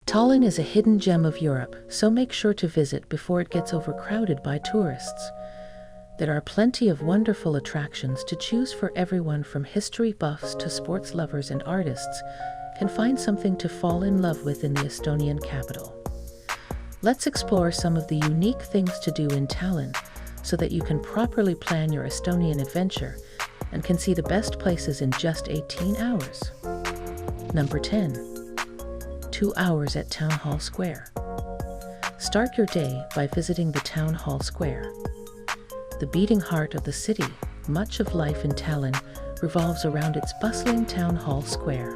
Tallinn is a hidden gem of Europe, so make sure to visit before it gets overcrowded by tourists. There are plenty of wonderful attractions to choose for everyone from history buffs to sports lovers, and artists can find something to fall in love with in the Estonian capital. Let's explore some of the unique things to do in Tallinn so that you can properly plan your Estonian adventure and can see the best places in just 18 hours. Number 10. 2 hours at Town Hall Square. Start your day by visiting the Town Hall Square. The beating heart of the city, much of life in Tallinn revolves around its bustling Town Hall Square.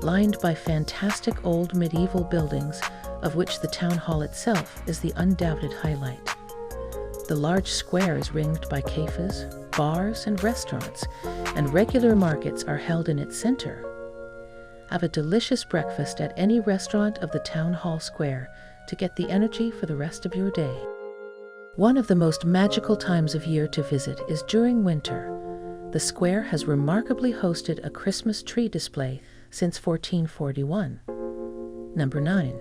Lined by fantastic old medieval buildings, of which the town hall itself is the undoubted highlight. The large square is ringed by cafes, bars, and restaurants, and regular markets are held in its center. Have a delicious breakfast at any restaurant of the Town Hall Square to get the energy for the rest of your day. One of the most magical times of year to visit is during winter. The square has remarkably hosted a Christmas tree display since 1441. Number 9.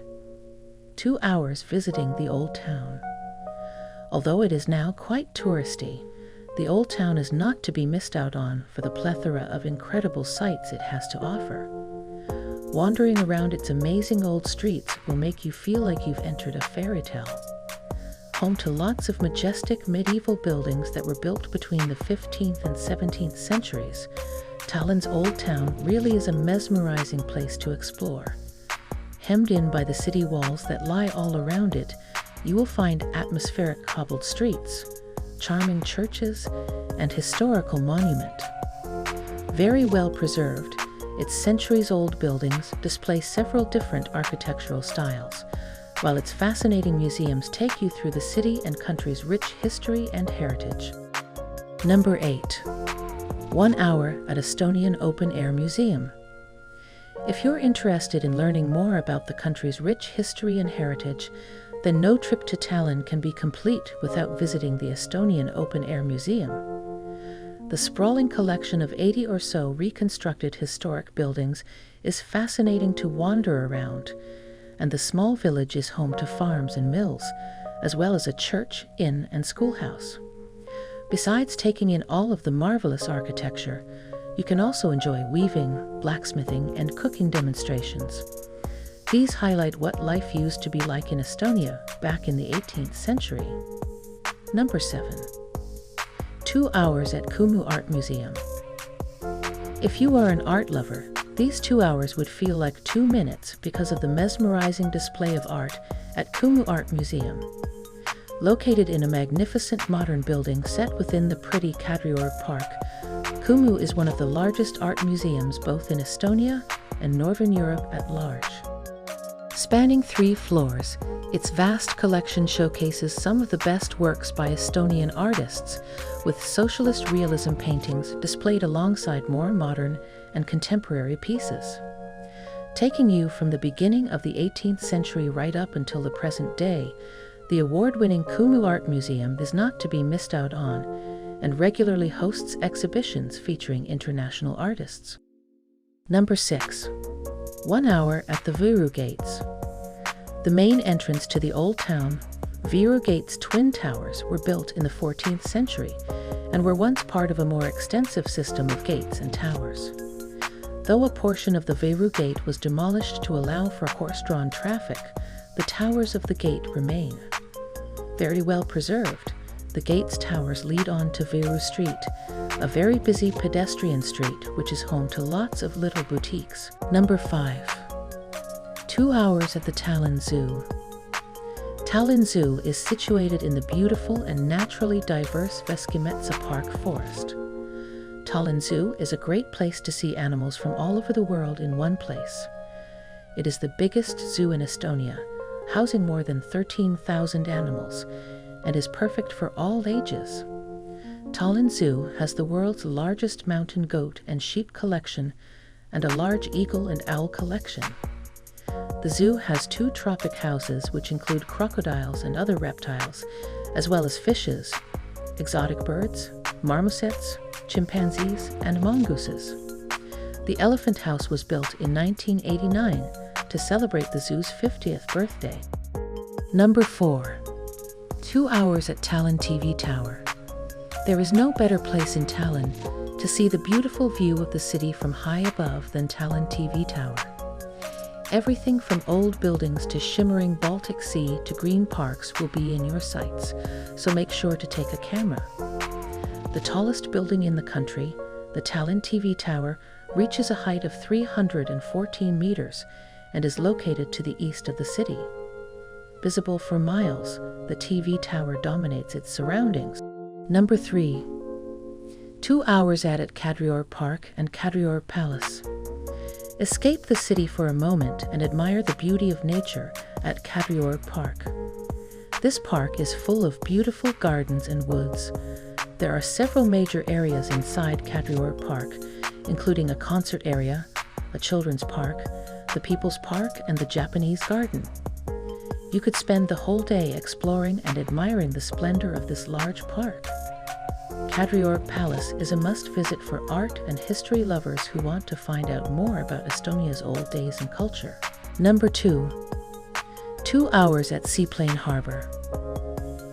2 hours visiting the Old Town. Although it is now quite touristy, the Old Town is not to be missed out on for the plethora of incredible sights it has to offer. Wandering around its amazing old streets will make you feel like you've entered a fairy tale. Home to lots of majestic medieval buildings that were built between the 15th and 17th centuries, Tallinn's Old Town really is a mesmerizing place to explore. Hemmed in by the city walls that lie all around it, you will find atmospheric cobbled streets, charming churches, and historical monument. Very well preserved, its centuries-old buildings display several different architectural styles, while its fascinating museums take you through the city and country's rich history and heritage. Number 8. 1 hour at Estonian Open Air Museum. If you're interested in learning more about the country's rich history and heritage, then no trip to Tallinn can be complete without visiting the Estonian Open Air Museum. The sprawling collection of 80 or so reconstructed historic buildings is fascinating to wander around, and the small village is home to farms and mills, as well as a church, inn, and schoolhouse. Besides taking in all of the marvelous architecture, you can also enjoy weaving, blacksmithing, and cooking demonstrations. These highlight what life used to be like in Estonia back in the 18th century. Number 7. 2 hours at Kumu Art Museum. If you are an art lover, these 2 hours would feel like 2 minutes because of the mesmerizing display of art at Kumu Art Museum. Located in a magnificent modern building set within the pretty Kadriorgu Park, Kumu is one of the largest art museums both in Estonia and Northern Europe at large. Spanning 3 floors, its vast collection showcases some of the best works by Estonian artists, with socialist realism paintings displayed alongside more modern and contemporary pieces. Taking you from the beginning of the 18th century right up until the present day, the award-winning Kumu Art Museum is not to be missed out on and regularly hosts exhibitions featuring international artists. Number 6. 1 hour at the Viru Gates. The main entrance to the Old Town, Viru Gates twin towers were built in the 14th century and were once part of a more extensive system of gates and towers. Though a portion of the Viru Gate was demolished to allow for horse-drawn traffic, the towers of the gate remain. Very well preserved, the gate's towers lead on to Viru Street, a very busy pedestrian street which is home to lots of little boutiques. Number 5. 2 hours at the Tallinn Zoo. Tallinn Zoo is situated in the beautiful and naturally diverse Veskimetsa Park forest. Tallinn Zoo is a great place to see animals from all over the world in one place. It is the biggest zoo in Estonia, housing more than 13,000 animals, and is perfect for all ages. Tallinn Zoo has the world's largest mountain goat and sheep collection and a large eagle and owl collection. The zoo has 2 tropic houses which include crocodiles and other reptiles, as well as fishes, exotic birds, marmosets, chimpanzees, and mongooses. The elephant house was built in 1989 to celebrate the zoo's 50th birthday. Number 4. 2 hours at Tallinn TV Tower. There is no better place in Tallinn to see the beautiful view of the city from high above than Tallinn TV Tower. Everything from old buildings to shimmering Baltic Sea to green parks will be in your sights, so make sure to take a camera. The tallest building in the country, the Tallinn TV Tower, reaches a height of 314 meters and is located to the east of the city. Visible for miles, the TV tower dominates its surroundings. Number 3. 2 hours at Kadriorg Park and Kadriorg Palace. Escape the city for a moment and admire the beauty of nature at Kadriorg Park. This park is full of beautiful gardens and woods. There are several major areas inside Kadriorg Park, including a concert area, a children's park, the People's Park, and the Japanese Garden. You could spend the whole day exploring and admiring the splendor of this large park. Kadriorg Palace is a must-visit for art and history lovers who want to find out more about Estonia's old days and culture. Number 2. 2 hours at Seaplane Harbor.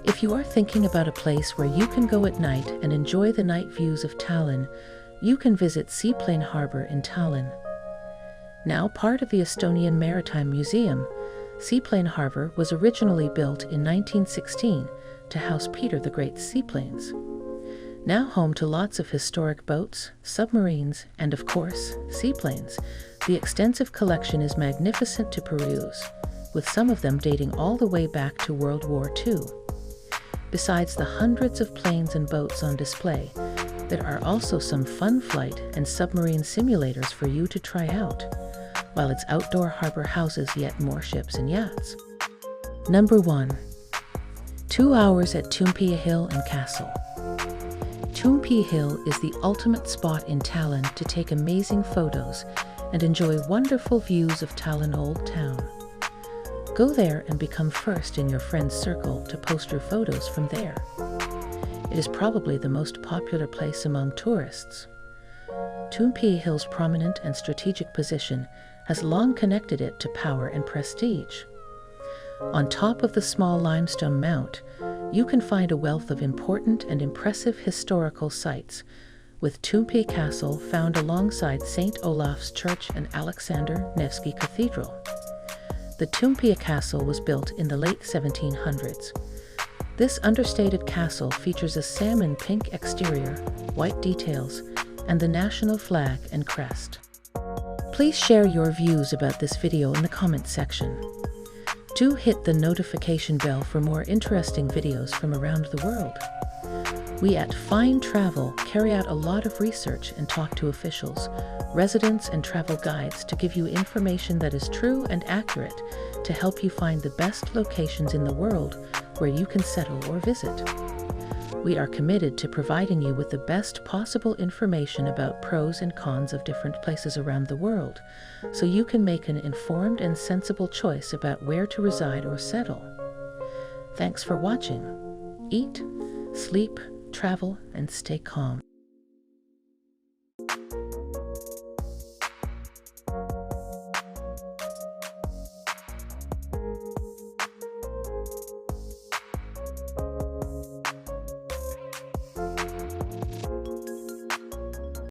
If you are thinking about a place where you can go at night and enjoy the night views of Tallinn, you can visit Seaplane Harbor in Tallinn. Now part of the Estonian Maritime Museum, Seaplane Harbor was originally built in 1916 to house Peter the Great's seaplanes. Now home to lots of historic boats, submarines, and of course, seaplanes, the extensive collection is magnificent to peruse, with some of them dating all the way back to World War II. Besides the hundreds of planes and boats on display, there are also some fun flight and submarine simulators for you to try out, while its outdoor harbor houses yet more ships and yachts. Number 1. 2 hours at Toompea Hill and Castle. Toompea Hill is the ultimate spot in Tallinn to take amazing photos and enjoy wonderful views of Tallinn Old Town. Go there and become first in your friend's circle to post your photos from there. It is probably the most popular place among tourists. Toompea Hill's prominent and strategic position has long connected it to power and prestige. On top of the small limestone mount, you can find a wealth of important and impressive historical sites, with Toompea Castle found alongside St. Olaf's Church and Alexander Nevsky Cathedral. The Toompea Castle was built in the late 1700s. This understated castle features a salmon pink exterior, white details, and the national flag and crest. Please share your views about this video in the comments section. Do hit the notification bell for more interesting videos from around the world. We at Fine Travel carry out a lot of research and talk to officials, residents, and travel guides to give you information that is true and accurate to help you find the best locations in the world where you can settle or visit. We are committed to providing you with the best possible information about pros and cons of different places around the world, so you can make an informed and sensible choice about where to reside or settle. Thanks for watching. Eat, sleep, travel, and stay calm.